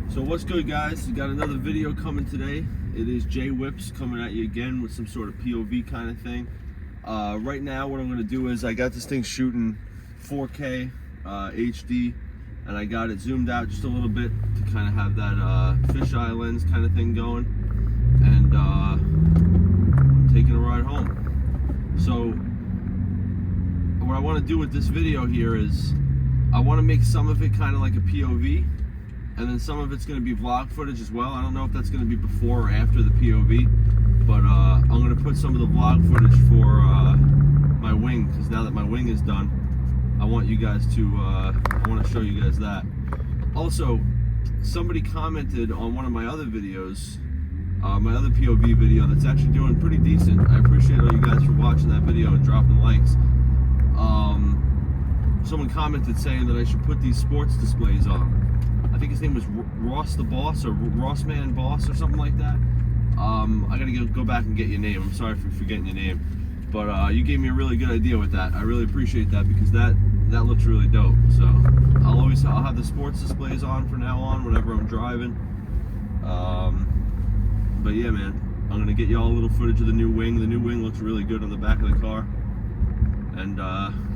So what's good, guys? We got another video coming today. It is Jay Whips coming at you again with some sort of POV kind of thing. Right now what I'm going to do is I got this thing shooting 4K HD, and I got it zoomed out just a little bit to kind of have that fisheye lens kind of thing going, and I'm taking a ride home. So what I want to do with this video here is I want to make some of it kind of like a POV, and then some of it's going to be vlog footage as well. I don't know if that's going to be before or after the POV, but I'm going to put some of the vlog footage for my wing, because now that my wing is done, I want you guys to, I want to show you guys that. Also, somebody commented on one of my other videos, my other POV video that's actually doing pretty decent. I appreciate all you guys for watching that video and dropping likes. Someone commented saying that I should put these sports displays on. I think his name was Ross the Boss, or Rossman Boss, or something like that. I gotta go back and get your name. I'm sorry for forgetting your name, but you gave me a really good idea with that. I really appreciate that, because that looks really dope. So I'll have the sports displays on from now on whenever I'm driving. But yeah, man, I'm gonna get y'all a little footage of the new wing. The new wing looks really good on the back of the car, and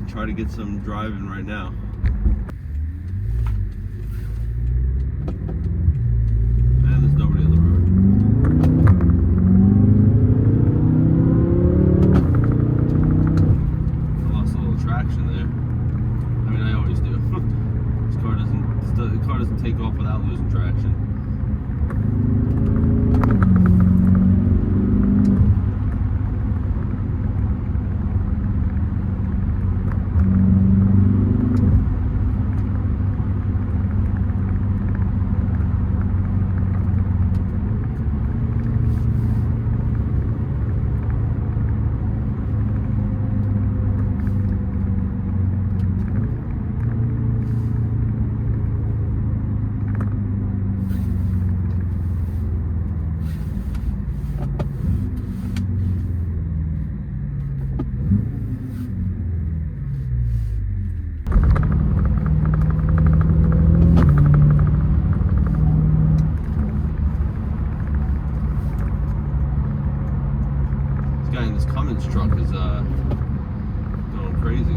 try to get some driving right now. There's nobody on the road. I lost a little traction there. I mean, I always do. The car doesn't take off without losing traction. Truck is going crazy.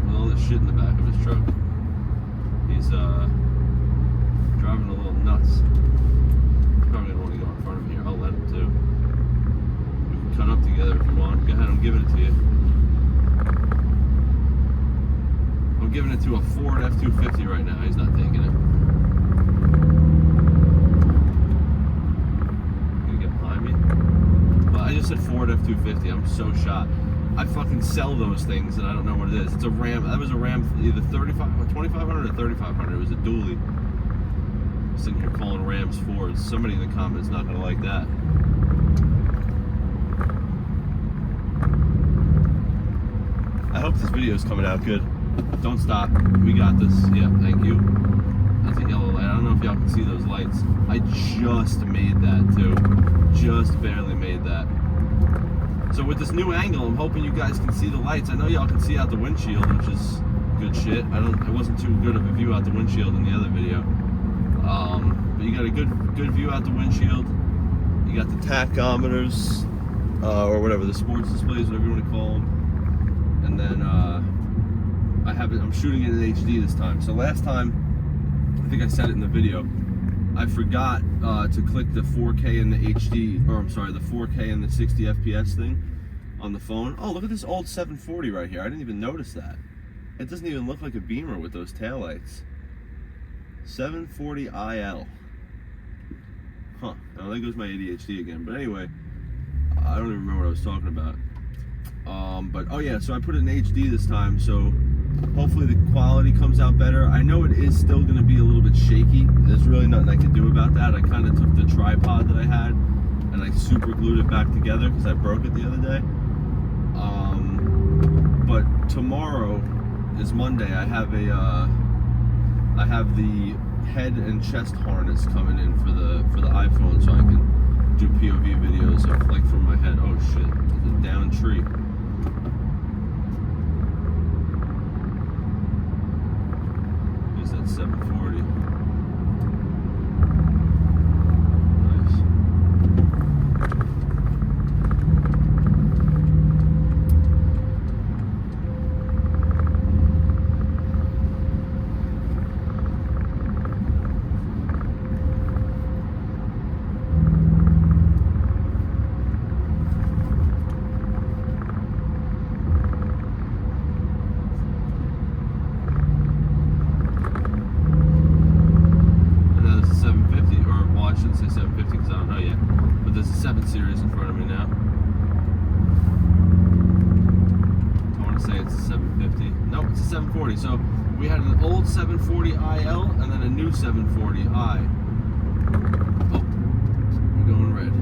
with all this shit in the back of his truck, he's driving a little nuts. Probably gonna want to go in front of me here. I'll let him too. We can cut up together if you want. Go ahead, I'm giving it to you. I'm giving it to a Ford F-250 right now. He's not taking it. I just said Ford F-250. I'm so shot. I fucking sell those things and I don't know what it is. It's a Ram. That was a Ram, either 2500 or 3500. It was a dually. I'm sitting here calling Rams Fords. Somebody in the comments not gonna like that. I hope this video is coming out good. Don't stop. We got this. Yeah, thank you. That's a yellow light. I don't know if y'all can see those lights. I just made that too. Just barely made that. So with this new angle, I'm hoping you guys can see the lights. I know y'all can see out the windshield, which is good shit. It wasn't too good of a view out the windshield in the other video. But you got a good view out the windshield. You got the tachometers, or whatever, the sports displays, whatever you want to call them. And then I'm shooting it in HD this time. So last time, I think I said it in the video, I forgot to click the 4K and the HD, or I'm sorry, the 4K and the 60 FPS thing on the phone. Oh, look at this old 740 right here. I didn't even notice that. It doesn't even look like a Beamer with those taillights. 740 IL. Huh. Now there goes my ADHD again. But anyway, I don't even remember what I was talking about. But oh yeah, so I put it in HD this time, so hopefully the quality comes out better. I know it is still going to be a little bit shaky. There's really nothing I can do about that. I kind of took the tripod that I had and I super glued it back together because I broke it the other day. But tomorrow is Monday. I have the head and chest harness coming in for the iPhone, so I can do POV videos of, like, from my head. Oh shit, there's a downed tree. At least that's That's 740. I shouldn't say 750 because I don't know yet, but there's a 7 Series in front of me now. I want to say it's a 750. No, it's a 740. So we had an old 740 IL and then a new 740i. Oh, we're going red.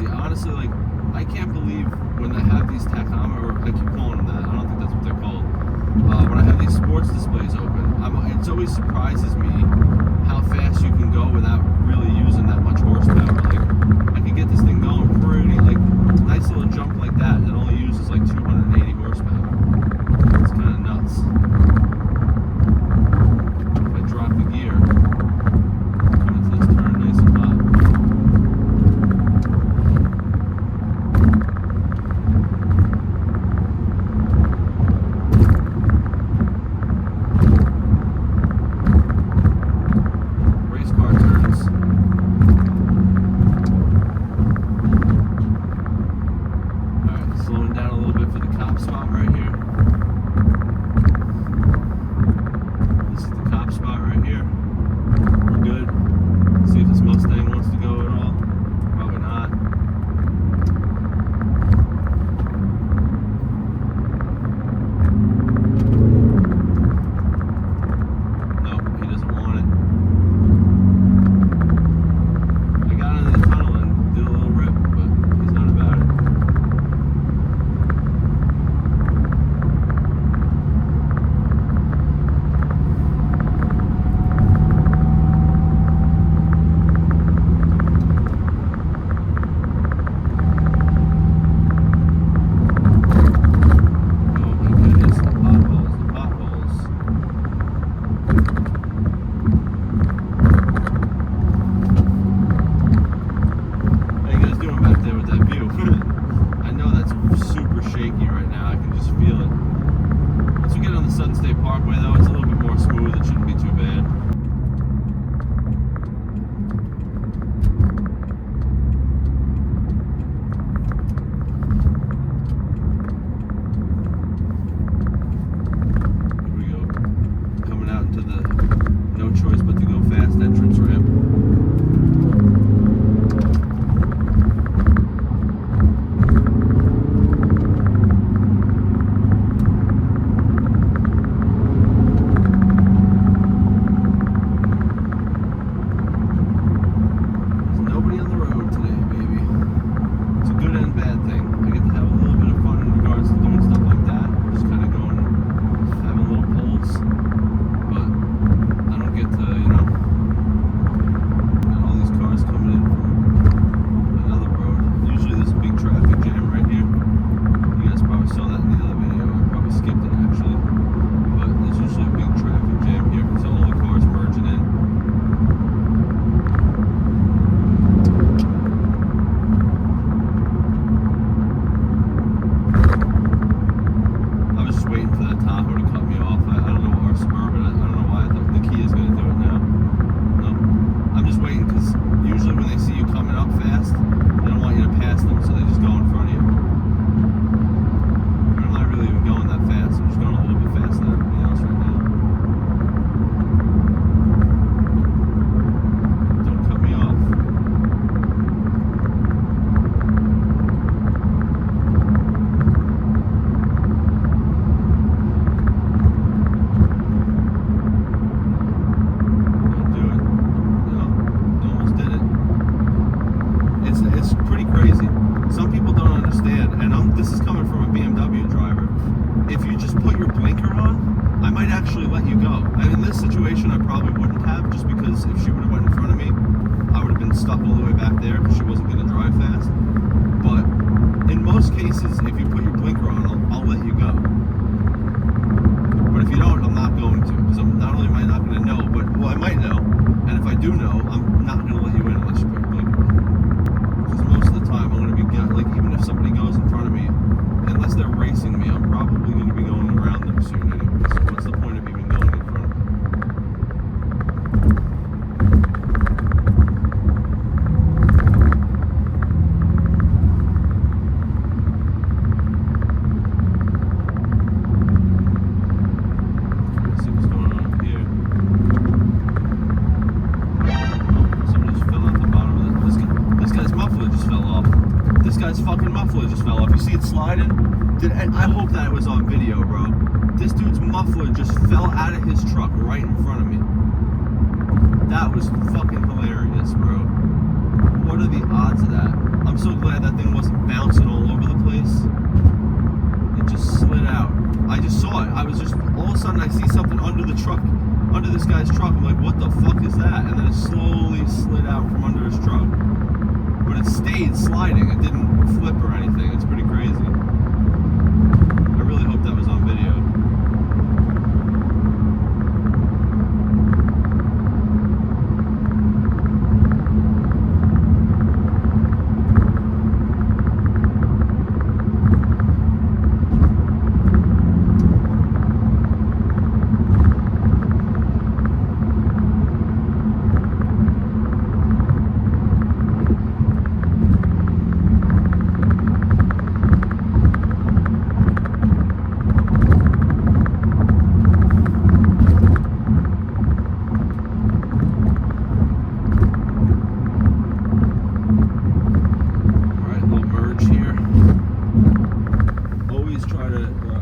Honestly, like, I can't believe when they have these tachometer, or I keep calling them that, I don't think that's what they're called, when I have these sports displays open, it always surprises me how fast you can go without really using that much horsepower. Like, I could get this thing going pretty, like, nice little jump like that, it only uses like 280 horsepower. It's kind of nuts. If I drop the gear, come into this turn nice and hot. this is coming from a BMW driver. If you just put your blinker on, I might actually let you go. And in this situation, I probably wouldn't have, just because if she would have went in front of me, I would have been stuck all the way back there because she wasn't going to drive fast. But in most cases, if you put your blinker on, I'll let you go. But if you don't, I'm not going to, because not only am I not going to know, but, well, I might know. And if I do know, I'm not going to let you in unless you put your blinker on. Because most of the time, I'm going to be, like, even if somebody goes in front of me, unless they're racing me, I'm probably going to be going around them soon anyway. So what's the point of even going in front of me? Let's see what's going on up here. Oh, somebody just fell out the bottom of this guy's muffler just fell off. This guy's fucking muffler just fell off. You see it sliding? I hope that was on video, bro. This dude's muffler just fell out of his truck right in front of me. That was fucking hilarious, bro. What are the odds of that? I'm so glad that thing wasn't bouncing all over the place. It just slid out. I just saw it. I was just, all of a sudden I see something under the truck, under this guy's truck. I'm like, what the fuck is that? And then it slowly slid out from under his truck. But it stayed sliding. It didn't flip or anything. It's pretty crazy. I really hope that was on video.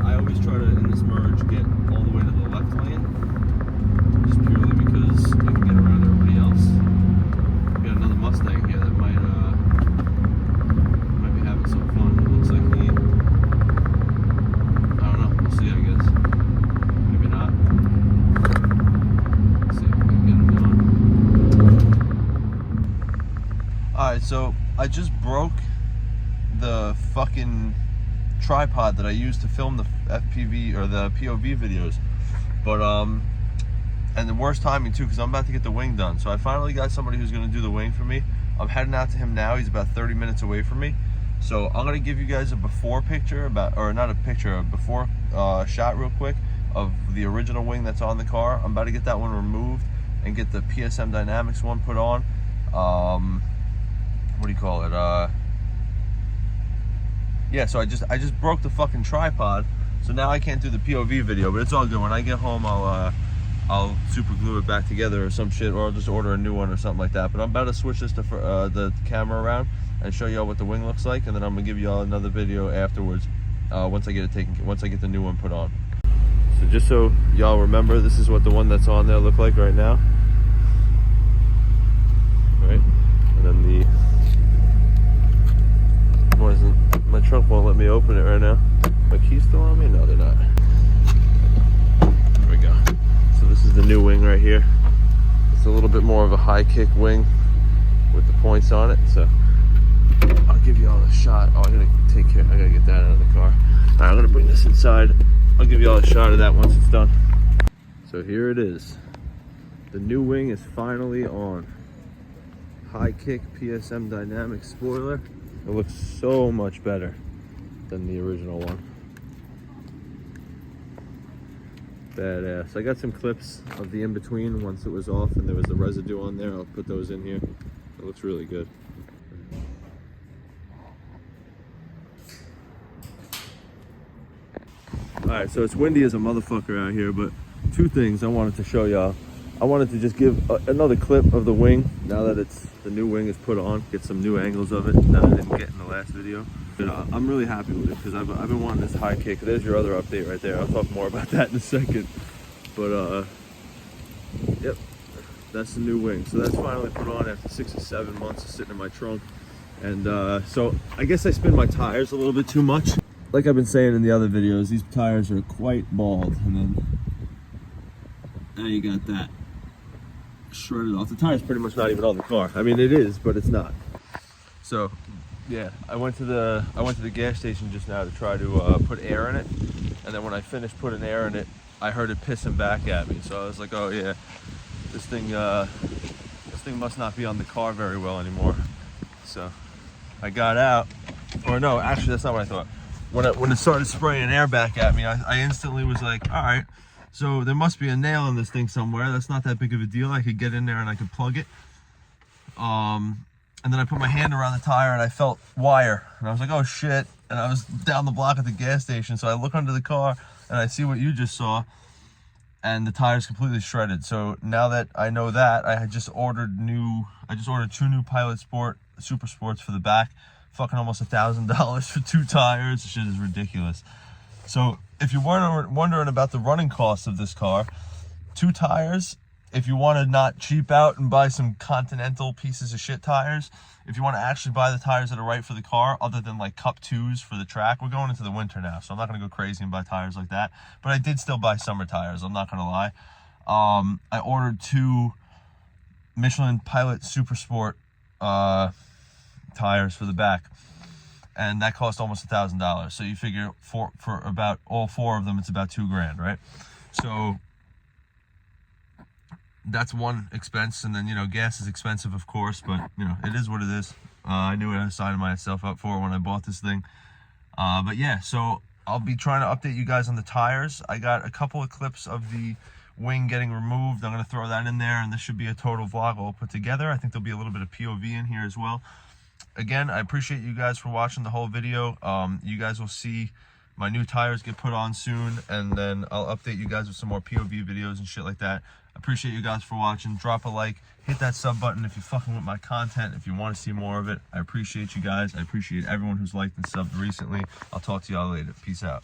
I always try to, in this merge, get all the way to the left lane, just purely because you can get around everybody else. We got another Mustang here that might be having some fun. It looks like he, I don't know, we'll see, I guess. Maybe not. Let's see if we can get him going. Alright, so I just broke the fucking tripod that I use to film the FPV or the POV videos, but and the worst timing too, because I'm about to get the wing done. So I finally got somebody who's going to do the wing for me. I'm heading out to him now. He's about 30 minutes away from me, so I'm going to give you guys a before picture, or not a picture, a before shot real quick of the original wing that's on the car. I'm about to get that one removed and get the PSM Dynamics one put on. What do you call it? Yeah, so I just broke the fucking tripod, so now I can't do the POV video, but it's all good. When I get home, I'll super glue it back together or some shit, or I'll just order a new one or something like that. But I'm about to switch this to the camera around and show y'all what the wing looks like, and then I'm gonna give y'all another video afterwards once I get the new one put on. So just so y'all remember, this is what the one that's on there look like right now. Right, and then the my trunk won't let me open it right now. My keys still on me? No, they're not. There we go. So this is the new wing right here. It's a little bit more of a high kick wing with the points on it. So I'll give you all a shot. Oh, I gotta get that out of the car. All right, I'm gonna bring this inside. I'll give you all a shot of that once it's done. So here it is. The new wing is finally on. High kick PSM Dynamics spoiler. It looks so much better than the original one. Badass. I got some clips of the in-between once it was off and there was the residue on there. I'll put those in here. It looks really good. Alright, so it's windy as a motherfucker out here, but two things I wanted to show y'all. I wanted to just give another clip of the wing now that the new wing is put on, get some new angles of it that I didn't get in the last video. But, I'm really happy with it because I've been wanting this high kick. There's your other update right there. I'll talk more about that in a second. But yep, that's the new wing. So that's finally put on after 6 or 7 months of sitting in my trunk. And so I guess I spin my tires a little bit too much. Like I've been saying in the other videos, these tires are quite bald, and then now you got that shredded off. The tire's pretty much not even on the car. I mean, it is, but it's not. So yeah, I went to the gas station just now to try to put air in it, and then when I finished putting air in it, I heard it pissing back at me. So I was like, oh yeah, this thing must not be on the car very well anymore. So I got out, or no, actually that's not what I thought. When it started spraying air back at me, I instantly was like, all right, so there must be a nail in this thing somewhere. That's not that big of a deal. I could get in there and I could plug it. And then I put my hand around the tire and I felt wire. And I was like, oh shit. And I was down the block at the gas station. So I look under the car and I see what you just saw. And the tire's completely shredded. So now that I know that, I just ordered 2 new Pilot Sport Super Sports for the back. Fucking almost $1,000 for 2 tires. This shit is ridiculous. So if you're wondering about the running costs of this car, 2 tires, if you want to not cheap out and buy some Continental pieces of shit tires, if you want to actually buy the tires that are right for the car, other than like Cup 2s for the track, we're going into the winter now, so I'm not going to go crazy and buy tires like that. But I did still buy summer tires, I'm not going to lie. I ordered 2 Michelin Pilot Super Sport tires for the back, and that cost almost $1,000. So you figure for about all 4 of them, it's about $2 grand, right? So that's one expense. And then, you know, gas is expensive, of course, but you know, it is what it is. I knew what I was signing myself up for when I bought this thing. But yeah, so I'll be trying to update you guys on the tires. I got a couple of clips of the wing getting removed. I'm going to throw that in there, and this should be a total vlog all put together. I think there'll be a little bit of POV in here as well. Again, I appreciate you guys for watching the whole video. You guys will see my new tires get put on soon, and then I'll update you guys with some more POV videos and shit like that. I appreciate you guys for watching. Drop a like, hit that sub button if you're fucking with my content, if you want to see more of it. I appreciate you guys. I appreciate everyone who's liked and subbed recently. I'll talk to y'all later. Peace out.